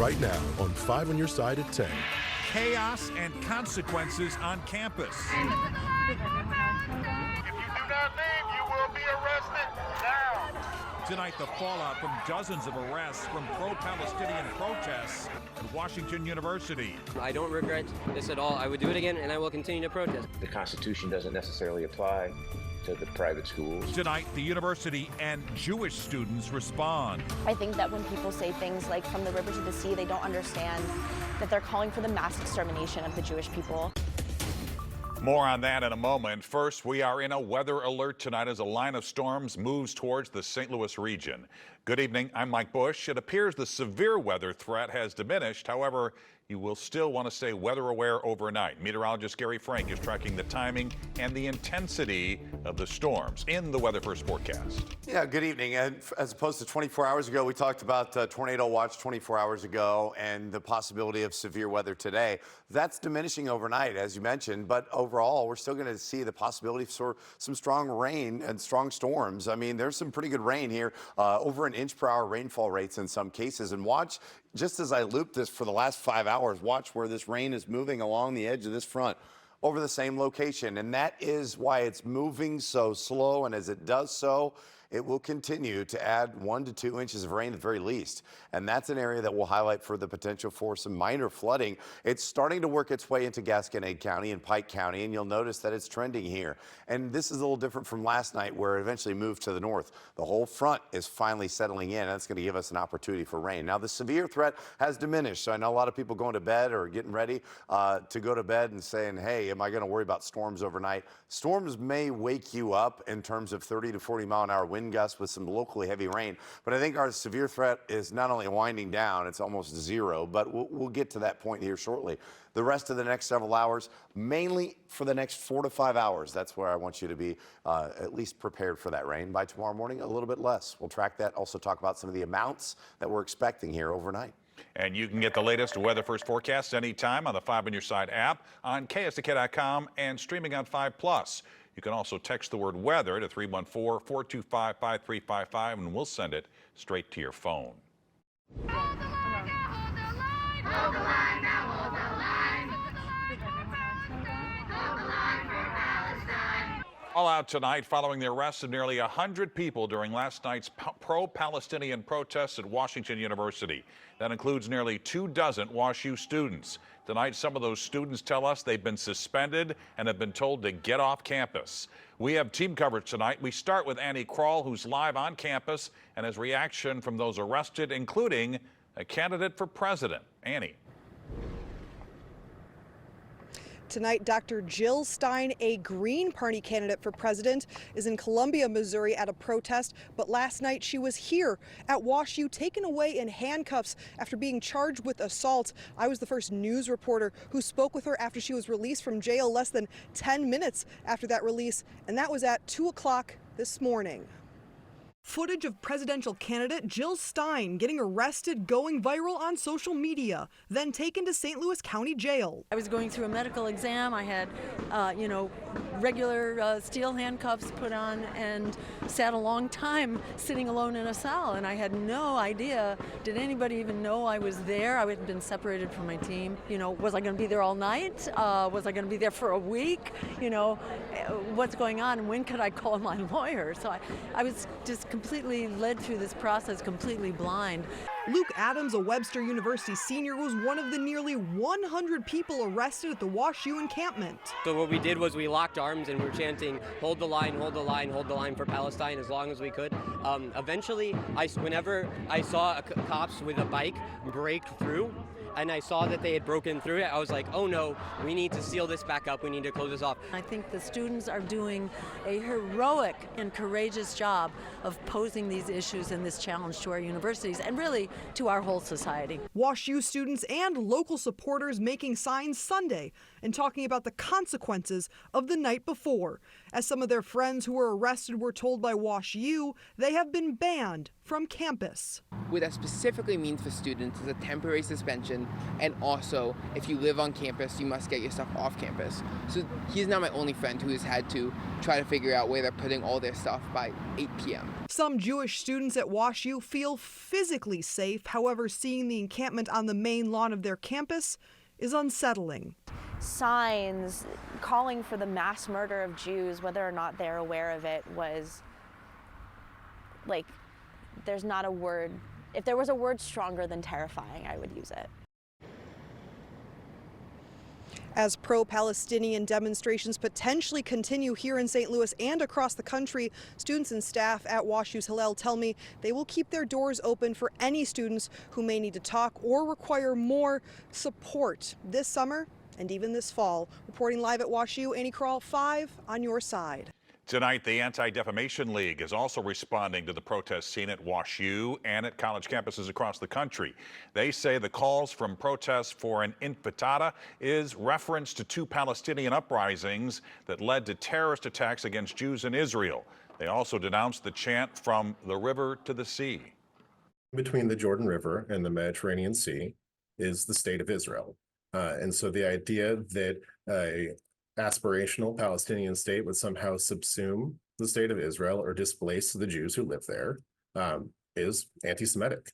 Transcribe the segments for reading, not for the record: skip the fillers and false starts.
right now on 5 on Your Side at 10. Chaos and consequences on campus. If you do not leave, you will be arrested now. Tonight, the fallout from dozens of arrests from pro-Palestinian protests at Washington University. I don't regret this at all. I would do it again, and I will continue to protest. The Constitution doesn't necessarily apply to the private schools. Tonight, the university and Jewish students respond. I think that when people say things like from the river to the sea, they don't understand that they're calling for the mass extermination of the Jewish people. More on that in a moment. First, we are in a weather alert tonight as a line of storms moves towards the St. Louis region. Good evening, I'm Mike Bush. It appears the severe weather threat has diminished. However, you will still want to stay weather aware overnight. Meteorologist Gary Frank is tracking the timing and the intensity of the storms in the Weather First forecast. Yeah, good evening. And as opposed to 24 hours ago, we talked about tornado watch 24 hours ago and the possibility of severe weather today. That's diminishing overnight, as you mentioned, but overall, we're still going to see the possibility for some strong rain and strong storms. I mean, there's some pretty good rain here, over an inch per hour rainfall rates in some cases. And watch, just as I loop this for the last 5 hours, watch where this rain is moving along the edge of this front over the same location. And that is why it's moving so slow. And as it does so, it will continue to add 1 to 2 inches of rain at the very least. And that's an area that will highlight for the potential for some minor flooding. It's starting to work its way into Gasconade County and Pike County, and you'll notice that it's trending here. And this is a little different from last night where it eventually moved to the north. The whole front is finally settling in, and that's going to give us an opportunity for rain. Now, the severe threat has diminished, so I know a lot of people going to bed or getting ready to go to bed and saying, hey, am I going to worry about storms overnight? Storms may wake you up in terms of 30 to 40 mile an hour wind gusts with some locally heavy rain, but I think our severe threat is not only winding down, it's almost zero, but we'll get to that point here shortly. The rest of the next several hours, mainly for the next 4 to 5 hours, that's where I want you to be at least prepared for that rain. By tomorrow morning, a little bit less. We'll track that, also talk about some of the amounts that we're expecting here overnight. And you can get the latest Weather First forecast anytime on the 5 on Your Side app, on KSDK.com, and streaming on 5+. You can also text the word weather to 314-425-5355, and we'll send it straight to your phone. Hold the line now, hold the line. Hold the line now, hold the line. Hold the line for Palestine. All out tonight following the arrest of nearly 100 people during last night's pro-Palestinian protests at Washington University. That includes nearly 24 WashU students. Tonight, some of those students tell us they've been suspended and have been told to get off campus. We have team coverage tonight. We start with Annie Krall, who's live on campus, and his reaction from those arrested, including a candidate for president. Annie. Tonight, Dr. Jill Stein, a Green Party candidate for president, is in Columbia, Missouri at a protest. But last night she was here at WashU, taken away in handcuffs after being charged with assault. I was the first news reporter who spoke with her after she was released from jail less than 10 minutes after that release, and that was at 2 o'clock this morning. Footage of presidential candidate Jill Stein getting arrested going viral on social media, then taken to St. Louis County Jail. I was going through a medical exam. I had, regular steel handcuffs put on and sat a long time sitting alone in a cell. And I had no idea, did anybody even know I was there? I had been separated from my team. Was I going to be there all night? Was I going to be there for a week? What's going on and when could I call my lawyer? So I was just completely led through this process completely blind. Luke Adams, a Webster University senior, was one of the nearly 100 people arrested at the WashU encampment. So what we did was we locked arms and we were chanting, hold the line, hold the line, hold the line for Palestine as long as we could. Eventually, whenever I saw cops with a bike break through, and I saw that they had broken through it, I was like, oh no, we need to seal this back up, we need to close this off. I think the students are doing a heroic and courageous job of posing these issues and this challenge to our universities and really to our whole society. WashU students and local supporters making signs Sunday and talking about the consequences of the night before. As some of their friends who were arrested were told by WashU, they have been banned from campus. What that specifically means for students is a temporary suspension, and also if you live on campus, you must get your stuff off campus. So he's not my only friend who has had to try to figure out where they're putting all their stuff by 8 p.m. Some Jewish students at WashU feel physically safe. However, seeing the encampment on the main lawn of their campus is unsettling. Signs calling for the mass murder of Jews, whether or not they're aware of it, was like, there's not a word. If there was a word stronger than terrifying, I would use it. As pro-Palestinian demonstrations potentially continue here in St. Louis and across the country, students and staff at WashU's Hillel tell me they will keep their doors open for any students who may need to talk or require more support this summer and even this fall. Reporting live at WashU, Annie Krall, 5 on your side. Tonight, the Anti-Defamation League is also responding to the protest seen at WashU and at college campuses across the country. They say the calls from protests for an intifada is reference to 2 Palestinian uprisings that led to terrorist attacks against Jews in Israel. They also denounced the chant from the river to the sea. Between the Jordan River and the Mediterranean Sea is the state of Israel. And so the idea that a aspirational Palestinian state would somehow subsume the state of Israel or displace the Jews who live there is anti-Semitic.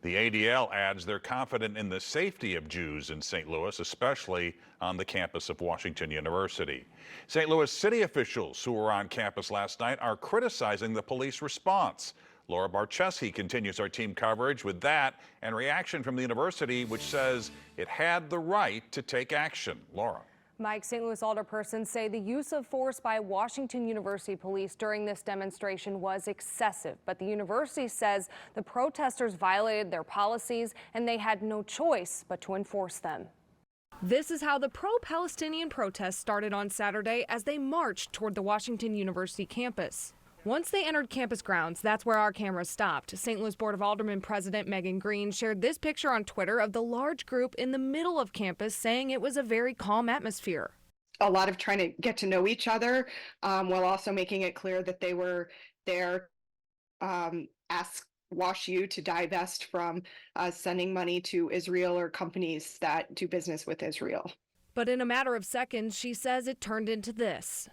The ADL adds they're confident in the safety of Jews in St. Louis, especially on the campus of Washington University. St. Louis city officials who were on campus last night are criticizing the police response. Laura Barchesi continues our team coverage with that and reaction from the university, which says it had the right to take action. Laura. Mike, St. Louis alderpersons say the use of force by Washington University police during this demonstration was excessive, but the university says the protesters violated their policies and they had no choice but to enforce them. This is how the pro-Palestinian protests started on Saturday as they marched toward the Washington University campus. Once they entered campus grounds, that's where our cameras stopped. St. Louis Board of Aldermen President Megan Green shared this picture on Twitter of the large group in the middle of campus, saying it was a very calm atmosphere. A lot of trying to get to know each other while also making it clear that they were there, ask WashU to divest from sending money to Israel or companies that do business with Israel. But in a matter of seconds, she says it turned into this.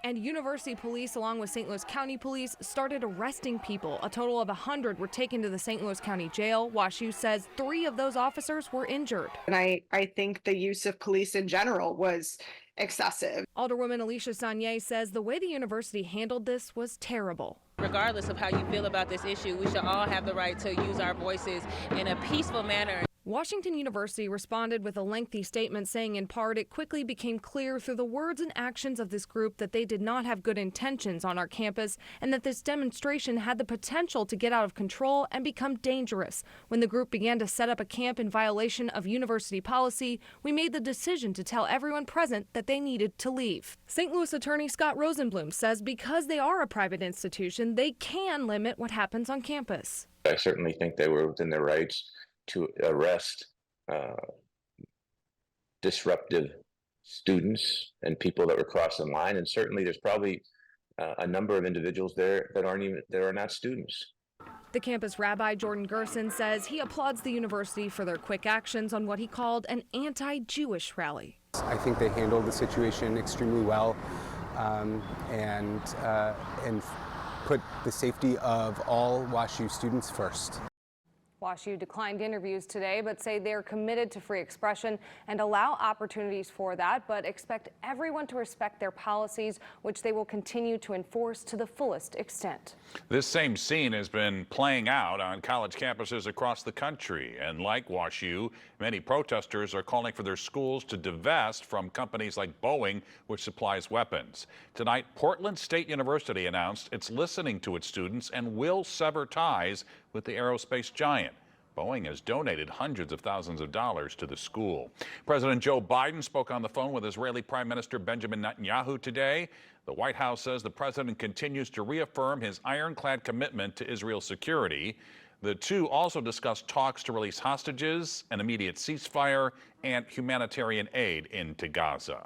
And university police, along with St. Louis County Police, started arresting people. A total of 100 were taken to the St. Louis County Jail. WashU says 3 of those officers were injured. And I think the use of police in general was excessive. Alderwoman Alicia Saunier says the way the university handled this was terrible. Regardless of how you feel about this issue, we should all have the right to use our voices in a peaceful manner. Washington University responded with a lengthy statement saying in part it quickly became clear through the words and actions of this group that they did not have good intentions on our campus and that this demonstration had the potential to get out of control and become dangerous. When the group began to set up a camp in violation of university policy, we made the decision to tell everyone present that they needed to leave. St. Louis Attorney Scott Rosenblum says because they are a private institution, they can limit what happens on campus. I certainly think they were within their rights to arrest disruptive students and people that were crossing the line, and certainly there's probably a number of individuals there that are not students. The campus rabbi Jordan Gerson says he applauds the university for their quick actions on what he called an anti-Jewish rally. I think they handled the situation extremely well and put the safety of all WashU students first. WashU declined interviews today, but say they're committed to free expression and allow opportunities for that, but expect everyone to respect their policies, which they will continue to enforce to the fullest extent. This same scene has been playing out on college campuses across the country. And like WashU, many protesters are calling for their schools to divest from companies like Boeing, which supplies weapons. Tonight, Portland State University announced it's listening to its students and will sever ties with the aerospace giant. Boeing has donated hundreds of thousands of dollars to the school. President Joe Biden spoke on the phone with Israeli Prime Minister Benjamin Netanyahu today. The White House says the president continues to reaffirm his ironclad commitment to Israel's security. The two also discussed talks to release hostages, an immediate ceasefire, and humanitarian aid into Gaza.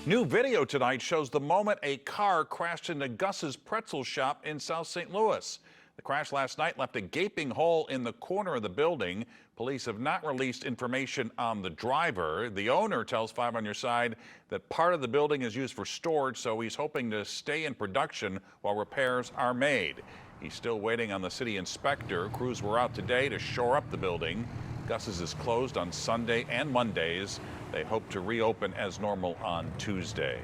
New video tonight shows the moment a car crashed into Gus's pretzel shop in South St. Louis. The crash last night left a gaping hole in the corner of the building. Police have not released information on the driver. The owner tells 5 on Your Side that part of the building is used for storage, so he's hoping to stay in production while repairs are made. He's still waiting on the city inspector. Crews were out today to shore up the building. Gus's is closed on Sunday and Mondays. They hope to reopen as normal on Tuesday.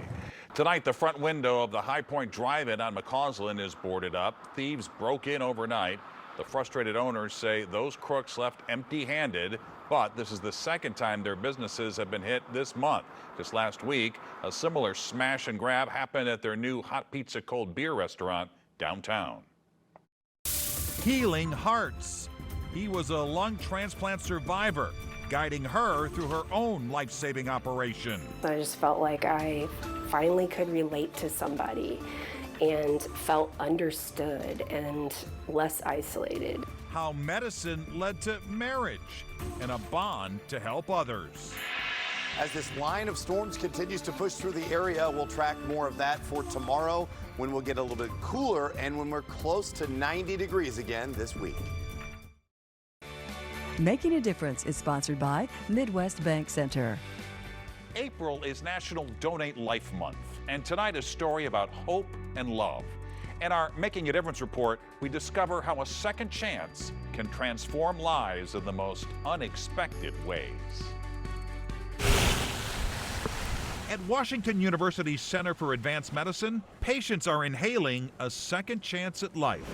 Tonight, the front window of the High Point Drive-In on McCausland is boarded up. Thieves broke in overnight. The frustrated owners say those crooks left empty-handed, but this is the second time their businesses have been hit this month. Just last week, a similar smash and grab happened at their new hot pizza cold beer restaurant downtown. Healing hearts. He was a lung transplant survivor, guiding her through her own life-saving operation. I just felt like I finally could relate to somebody and felt understood and less isolated. How medicine led to marriage and a bond to help others. As this line of storms continues to push through the area, we'll track more of that for tomorrow when we'll get a little bit cooler and when we're close to 90 degrees again this week. Making a Difference is sponsored by Midwest Bank Center. April is National Donate Life Month, and tonight a story about hope and love. In our Making a Difference report, we discover how a second chance can transform lives in the most unexpected ways. At Washington University's Center for Advanced Medicine, patients are inhaling a second chance at life.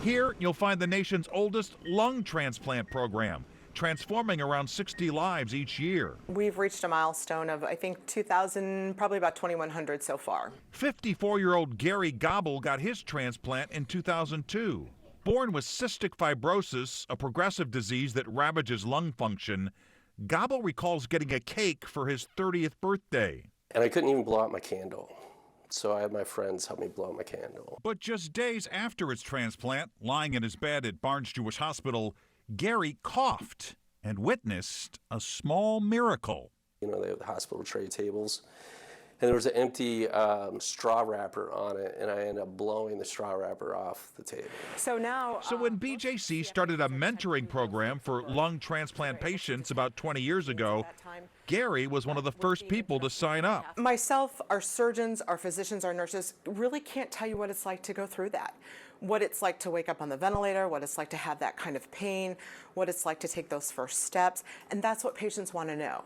Here, you'll find the nation's oldest lung transplant program, transforming around 60 lives each year. We've reached a milestone of, I think, 2,000, probably about 2,100 so far. 54-year-old Gary Gobble got his transplant in 2002. Born with cystic fibrosis, a progressive disease that ravages lung function, Gobble recalls getting a cake for his 30th birthday. And I couldn't even blow out my candle. So I had my friends help me blow out my candle. But just days after his transplant, lying in his bed at Barnes Jewish Hospital, Gary coughed and witnessed a small miracle. You know, they have the hospital tray tables, and there was an empty straw wrapper on it, and I ended up blowing the straw wrapper off the table. So now... So when BJC started a mentoring program for lung transplant patients about 20 years ago, Gary was one of the first people to sign up. Myself, our surgeons, our physicians, our nurses really can't tell you what it's like to go through that. What it's like to wake up on the ventilator, what it's like to have that kind of pain, what it's like to take those first steps, and that's what patients want to know.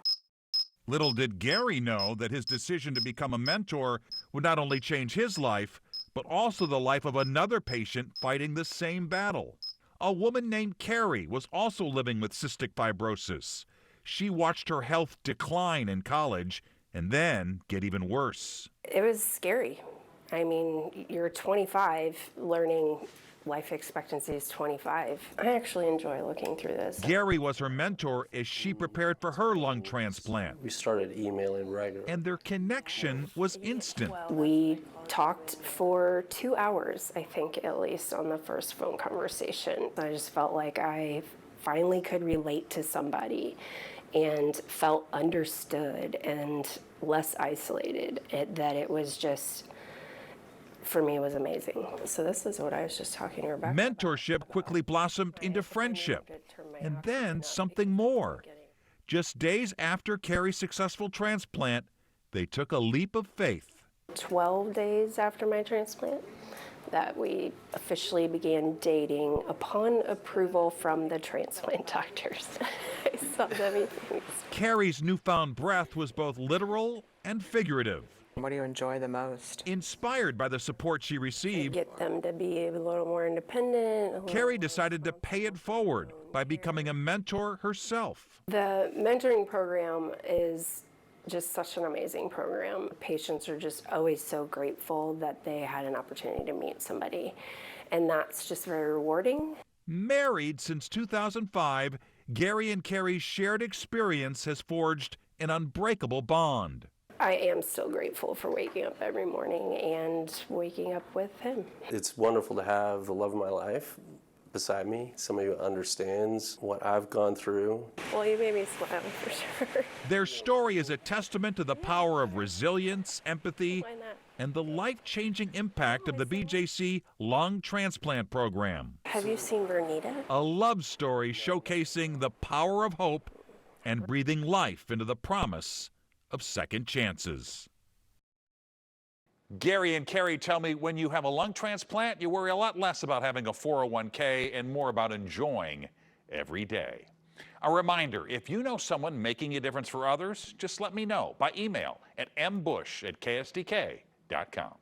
Little did Gary know that his decision to become a mentor would not only change his life, but also the life of another patient fighting the same battle. A woman named Carrie was also living with cystic fibrosis. She watched her health decline in college and then get even worse. It was scary. I mean, you're 25, learning life expectancy is 25. I actually enjoy looking through this. Gary was her mentor as she prepared for her lung transplant. We started emailing regularly. And their connection was instant. We talked for 2 hours, I think, at least, on the first phone conversation. I just felt like I finally could relate to somebody and felt understood and less isolated. That it was just, for me, it was amazing. So this is what I was just talking to Rebecca about. Mentorship quickly blossomed into friendship, and then something more. Just days after Carrie's successful transplant, they took a leap of faith. 12 days after my transplant, that we officially began dating upon approval from the transplant doctors. I saw them. Carrie's newfound breath was both literal and figurative. What do you enjoy the most? Inspired by the support she received, Get them to be a little more independent. Carrie decided to pay it forward by becoming a mentor herself. The mentoring program is just such an amazing program. Patients are just always so grateful that they had an opportunity to meet somebody, and that's just very rewarding. Married since 2005, Gary and Carrie's shared experience has forged an unbreakable bond. I am still grateful for waking up every morning and waking up with him. It's wonderful to have the love of my life beside me, somebody who understands what I've gone through. Well, you made me smile for sure. Their story is a testament to the power of resilience, empathy, and the life-changing impact of the BJC lung transplant program. Have you seen Bernita? A love story showcasing the power of hope and breathing life into the promise of second chances. Gary and Carrie tell me when you have a lung transplant, you worry a lot less about having a 401k and more about enjoying every day. A reminder, if you know someone making a difference for others, just let me know by email at mbush@ksdk.com.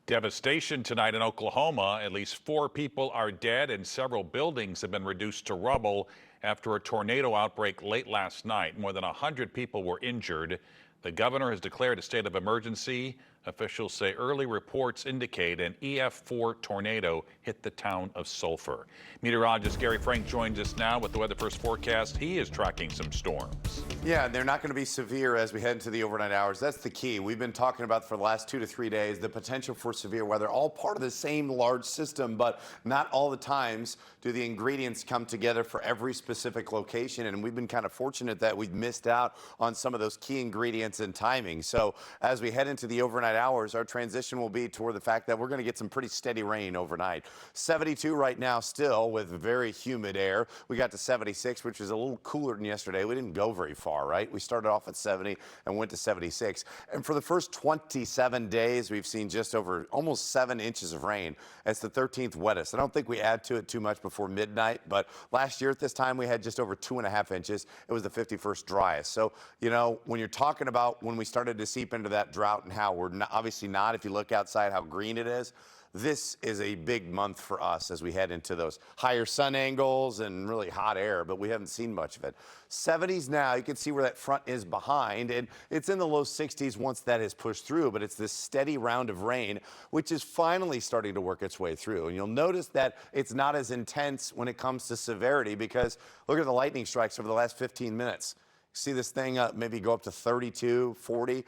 Devastation tonight in Oklahoma. At least 4 people are dead and several buildings have been reduced to rubble after a tornado outbreak late last night. More than 100 people were injured. The governor has declared a state of emergency. Officials say early reports indicate an EF4 tornado hit the town of Sulphur. Meteorologist Gary Frank joins us now with the Weather First forecast. He is tracking some storms. Yeah, and they're not going to be severe as we head into the overnight hours. That's the key. We've been talking about for the last 2 to 3 days the potential for severe weather, all part of the same large system, but not all the times do the ingredients come together for every specific location. And we've been kind of fortunate that we've missed out on some of those key ingredients and timing. So as we head into the overnight hours, our transition will be toward the fact that we're going to get some pretty steady rain overnight. 72 right now still with very humid air. We got to 76, which is a little cooler than yesterday. We didn't go very far, right? We started off at 70 and went to 76. And for the first 27 days, we've seen just over almost 7 inches of rain. It's the 13th wettest. I don't think we add to it too much before midnight, but last year at this time, we had just over 2.5 inches. It was the 51st driest. So, you know, when you're talking about when we started to seep into that drought and how we're not, obviously not, if you look outside how green it is, this is a big month for us as we head into those higher sun angles and really hot air, but we haven't seen much of it. 70s now, you can see where that front is behind, and it's in the low 60s once that has pushed through, but it's this steady round of rain, which is finally starting to work its way through. And you'll notice that it's not as intense when it comes to severity because look at the lightning strikes over the last 15 minutes. See this thing maybe go up to 32, 40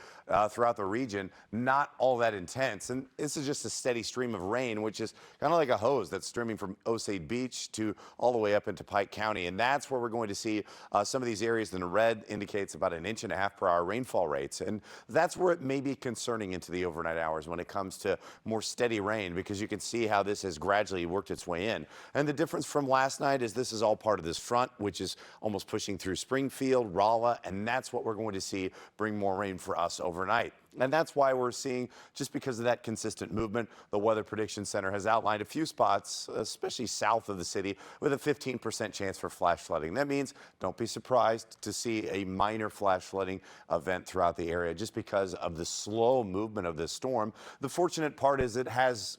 throughout the region. Not all that intense. And this is just a steady stream of rain, which is kind of like a hose that's streaming from Osage Beach to all the way up into Pike County. And that's where we're going to see some of these areas in the red indicates about 1.5 inches per hour rainfall rates. And that's where it may be concerning into the overnight hours when it comes to more steady rain, because you can see how this has gradually worked its way in. And the difference from last night is this is all part of this front, which is almost pushing through Springfield, Raleigh, and that's what we're going to see bring more rain for us overnight. And that's why we're seeing, just because of that consistent movement, the Weather Prediction Center has outlined a few spots, especially south of the city, with a 15% chance for flash flooding. That means don't be surprised to see a minor flash flooding event throughout the area just because of the slow movement of this storm. The fortunate part is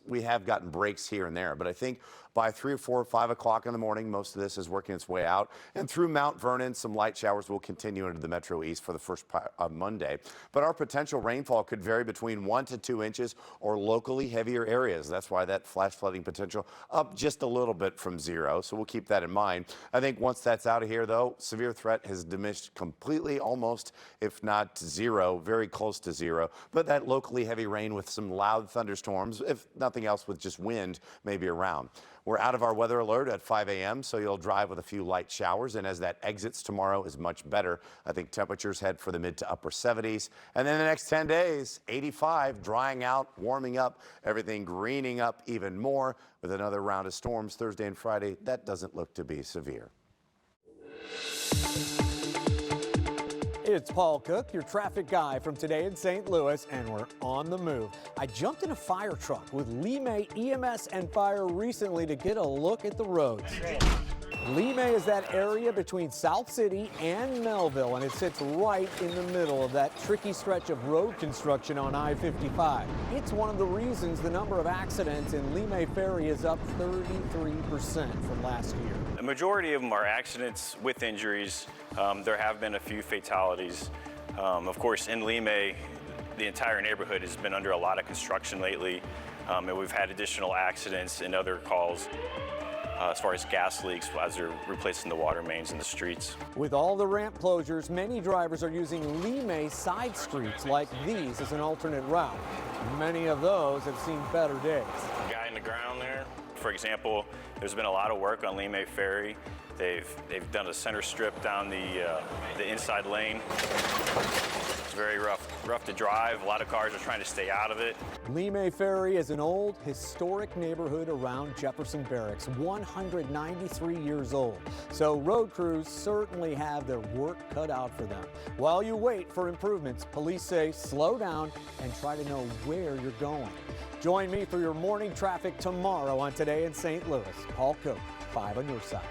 we have gotten breaks here and there, but I think by 3 or 4 or 5 o'clock in the morning, most of this is working its way out. And through Mount Vernon, some light showers will continue into the Metro East for the first part of Monday. But our potential rainfall could vary between 1 to 2 inches or locally heavier areas. That's why that flash flooding potential up just a little bit from 0. So we'll keep that in mind. I think once that's out of here, though, severe threat has diminished completely, almost, if not 0, very close to 0. But that locally heavy rain with some loud thunderstorms, if nothing else with just wind, may be around. We're out of our weather alert at 5 a.m., so you'll drive with a few light showers. And as that exits tomorrow is much better, I think temperatures head for the mid to upper 70s. And then the next 10 days, 85, drying out, warming up, everything greening up even more with another round of storms Thursday and Friday. That doesn't look to be severe. It's Paul Cook, your traffic guy from Today in St. Louis, and we're on the move. I jumped in a fire truck with Lemay EMS and Fire recently to get a look at the roads. Lemay is that area between South City and Melville, and it sits right in the middle of that tricky stretch of road construction on I-55. It's one of the reasons the number of accidents in Lemay Ferry is up 33% from last year. The majority of them are accidents with injuries. There have been a few fatalities. Of course, in Lemay, the entire neighborhood has been under a lot of construction lately, and we've had additional accidents and other calls as far as gas leaks as they're replacing the water mains in the streets. With all the ramp closures, many drivers are using Lemay side streets like these as an alternate route. Many of those have seen better days. The guy in the ground there, for example, there's been a lot of work on Lemay Ferry. They've done a center strip down the inside lane. It's very rough rough to drive. A lot of cars are trying to stay out of it. Lemay Ferry is an old, historic neighborhood around Jefferson Barracks, 193 years old. So road crews certainly have their work cut out for them. While you wait for improvements, police say slow down and try to know where you're going. Join me for your morning traffic tomorrow on Today in St. Louis. Paul Cope, 5 on your side.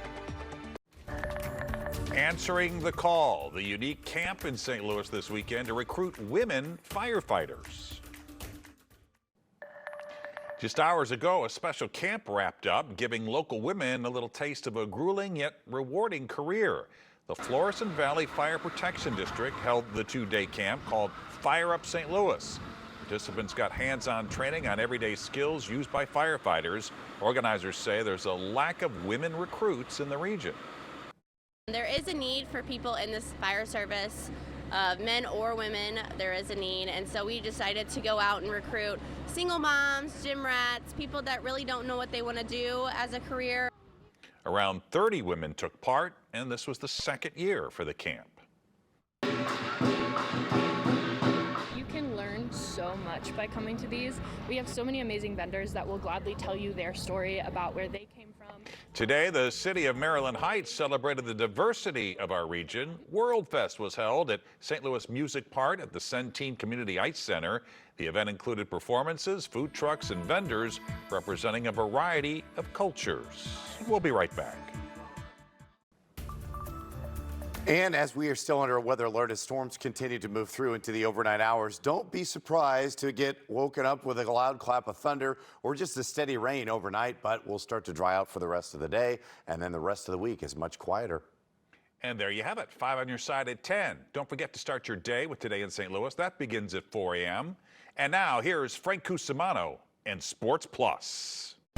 Answering the call, the unique camp in St. Louis this weekend to recruit women firefighters. Just hours ago, a special camp wrapped up, giving local women a little taste of a grueling yet rewarding career. The Florissant Valley Fire Protection District held the two-day camp called Fire Up St. Louis. Participants got hands-on training on everyday skills used by firefighters. Organizers say there's a lack of women recruits in the region. There is a need for people in this fire service, men or women. There is a need, and so we decided to go out and recruit single moms, gym rats, people that really don't know what they want to do as a career. Around 30 women took part, and this was the second year for the camp. You can learn so much by coming to these. We have so many amazing vendors that will gladly tell you their story about where they came from. Today, the city of Maryland Heights celebrated the diversity of our region. World Fest was held at St. Louis Music Park at the Centene Community Arts Center. The event included performances, food trucks, and vendors representing a variety of cultures. We'll be right back. And as we are still under a weather alert as storms continue to move through into the overnight hours, don't be surprised to get woken up with a loud clap of thunder or just a steady rain overnight, but we'll start to dry out for the rest of the day, and then the rest of the week is much quieter. And there you have it, 5 on your side at 10. Don't forget to start your day with Today in St. Louis. That begins at 4 a.m. And now here's Frank Cusimano and Sports Plus.